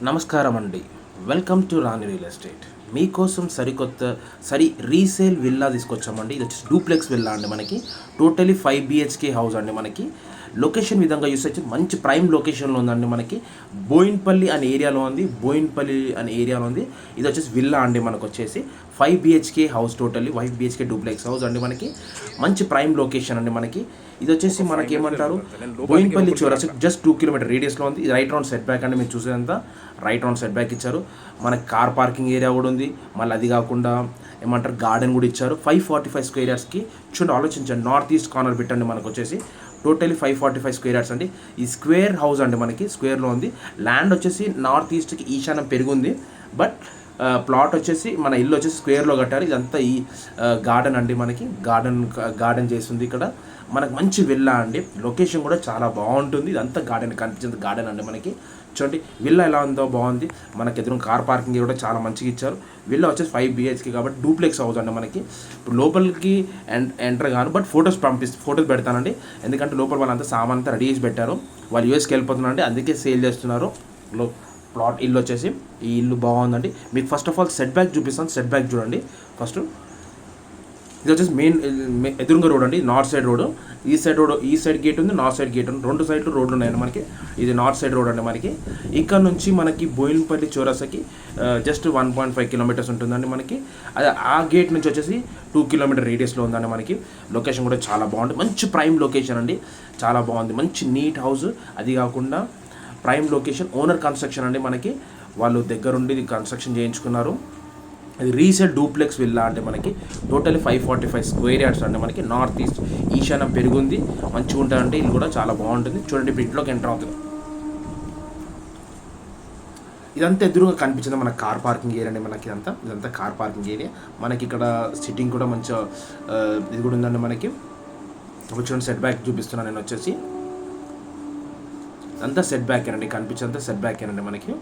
నమస్కారం అండి. Welcome to Rani real estate. మీకోసం రీసేల్ విల్లా తీసుకొచ్చామండి. ఇది వచ్చేసి డూప్లెక్స్ విల్లా అండి. మనకి టోటలీ 5 BHK హౌస్ అండి. మనకి లొకేషన్ విధంగా యూస్ వచ్చి మంచి ప్రైమ్ లొకేషన్లో ఉందండి. మనకి బోయిన్పల్లి అనే ఏరియాలో ఉంది. ఇది వచ్చేసి విల్లా అండి. మనకు వచ్చేసి 5 BHK house, totally 5 BHK duplex house అండి. మనకి మంచి ప్రైమ్ లొకేషన్ అండి. మనకి ఇది వచ్చేసి మనకి ఏమంటారు, బోయిన్పల్లి చౌరస్తా జస్ట్ 2 కిలోమీటర్ రేడియస్లో ఉంది. ఇది రైట్ రౌండ్ సెట్ బ్యాక్ అండి. మీరు చూసేదంతా రైట్ రౌండ్ సెట్ బ్యాక్ ఇచ్చారు. మనకి కార్ పార్కింగ్ ఏరియా కూడా ఉంది. మళ్ళీ అది కాకుండా ఏమంటారు, గార్డెన్ కూడా ఇచ్చారు. 545 స్క్వేర్ యార్డ్స్కి చూడండి, ఆలోచించండి. నార్త్ ఈస్ట్ కార్నర్ పెట్టండి. మనకు వచ్చేసి టోటలీ 545 స్క్వేర్ యార్డ్స్ అండి. ఈ స్క్వేర్ హౌస్ అండి. మనకి స్క్వేర్లో ఉంది. ల్యాండ్ వచ్చేసి నార్త్ ఈస్ట్కి ఈశాన్యం పెరిగింది. బట్ ప్లాట్ వచ్చేసి మన ఇల్లు వచ్చేసి స్క్వేర్లో కట్టారు. ఇదంతా ఈ గార్డెన్ అండి. మనకి గార్డెన్ చేస్తుంది ఇక్కడ. మనకు మంచి విల్లా అండి. లొకేషన్ కూడా చాలా బాగుంటుంది. ఇదంతా గార్డెన్ కనిపించింది గార్డెన్ అండి. మనకి చూడండి విల్లా ఎలా ఉందో, బాగుంది. మనకి ఎదురు కార్ పార్కింగ్ కూడా చాలా మంచిగా ఇచ్చారు. విల్లా వచ్చేసి 5 BHK కాబట్టి డూప్లెక్స్ హౌస్ అండి. మనకి ఇప్పుడు లోపలికి ఎంటర్ కాను, బట్ ఫొటోస్ పెడతానండి. ఎందుకంటే లోపల వాళ్ళంతా సామాన్ అంతా రెడీ చేసి పెట్టారు. వాళ్ళు యూఎస్కి వెళ్ళిపోతున్నారండి, అందుకే సేల్ చేస్తున్నారు. ప్లాట్ ఇల్లు వచ్చేసి ఈ ఇల్లు బాగుందండి. మీకు first of all set back చూపిస్తాను. సెట్ బ్యాక్ చూడండి ఫస్ట్. ఇది వచ్చేసి మెయిన్ ఎదురుగా రోడ్ అండి, నార్త్ సైడ్ రోడ్. ఈ సైడ్ గేట్ ఉంది, నార్త్ సైడ్ గేట్ ఉంది. 2 సైడ్లు రోడ్లు ఉన్నాయండి మనకి. ఇది నార్త్ సైడ్ రోడ్ అండి. మనకి ఇక్కడ నుంచి మనకి బోయిన్పల్లి చౌరస్తాకి జస్ట్ 1.5 కిలోమీటర్స్ ఉంటుందండి. మనకి అది ఆ గేట్ నుంచి వచ్చేసి 2 కిలోమీటర్ రేడియస్లో ఉందండి. మనకి లొకేషన్ కూడా చాలా బాగుంది. మంచి ప్రైమ్ లొకేషన్ అండి, చాలా బాగుంది. మంచి నీట్ హౌస్. అది కాకుండా ప్రైమ్ లొకేషన్, ఓనర్ కన్స్ట్రక్షన్ అండి. మనకి వాళ్ళు దగ్గరుండి కన్స్ట్రక్షన్ చేయించుకున్నారు. ఇది రీసేల్ డూప్లెక్స్ విల్లా అంటే మనకి టోటలీ 545 స్క్వేర్ యార్డ్స్ అండి. మనకి నార్త్ ఈస్ట్ ఈశాన్యం పెరుగుంది. మంచిగా ఉంటుందంటే ఇల్లు కూడా చాలా బాగుంటుంది. చూడండి ఇప్పుడు ఇంట్లోకి ఎంటర్ అవుతుంది. ఇదంతా ఎదురుగా కనిపించింది మన కార్ పార్కింగ్ ఏరియా అండి. మనకి ఇదంతా కార్ పార్కింగ్ ఏరియా. మనకి ఇక్కడ సిట్టింగ్ కూడా మంచిగా ఇది కూడా ఉందండి. మనకి చూడండి సెట్ బ్యాక్ చూపిస్తున్నాను నేను వచ్చేసి. అంతా సెట్ బ్యాక్ అండి, కనిపించేంత సెట్ బ్యాక్ అండి. మనకి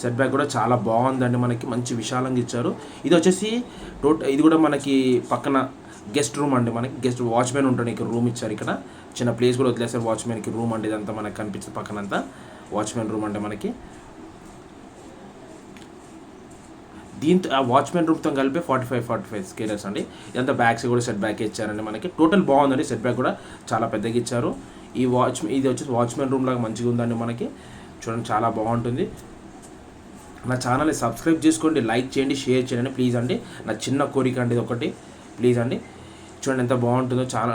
సెట్ బ్యాక్ కూడా చాలా బాగుందండి. మనకి మంచి విశాలంగా ఇచ్చారు. ఇది వచ్చేసి ఇది కూడా మనకి పక్కన గెస్ట్ రూమ్ అండి. మనకి గెస్ట్ వాచ్మెన్ ఉంటాడు. ఇక్కడ రూమ్ ఇచ్చారు. ఇక్కడ చిన్న ప్లేస్ కూడా వదిలేసారు వాచ్మెన్కి. రూమ్ అండి ఇదంతా మనకి కనిపించింది పక్కనంతా వాచ్మెన్ రూమ్ అండి. మనకి దీంతో ఆ వాచ్మెన్ రూమ్తో కలిపి 45 స్క్వేర్ యార్డ్స్ అండి. ఇదంతా బ్యాగ్స్ కూడా సెట్ బ్యాక్ ఇచ్చారండి. మనకి టోటల్ బాగుందండి. సెట్ బ్యాక్ కూడా చాలా పెద్దగా ఇచ్చారు. ఇది వచ్చేసి వాచ్మెన్ రూమ్ లాగా మంచిగా ఉందండి. మనకి చూడండి చాలా బాగుంటుంది. నా ఛానల్ని సబ్స్క్రైబ్ చేసుకోండి, లైక్ చేయండి, షేర్ చేయండి ప్లీజ్ అండి. నా చిన్న కోరిక అండి ఇది ఒకటి, ప్లీజ్ అండి. చూడండి ఎంత బాగుంటుందో. చాలా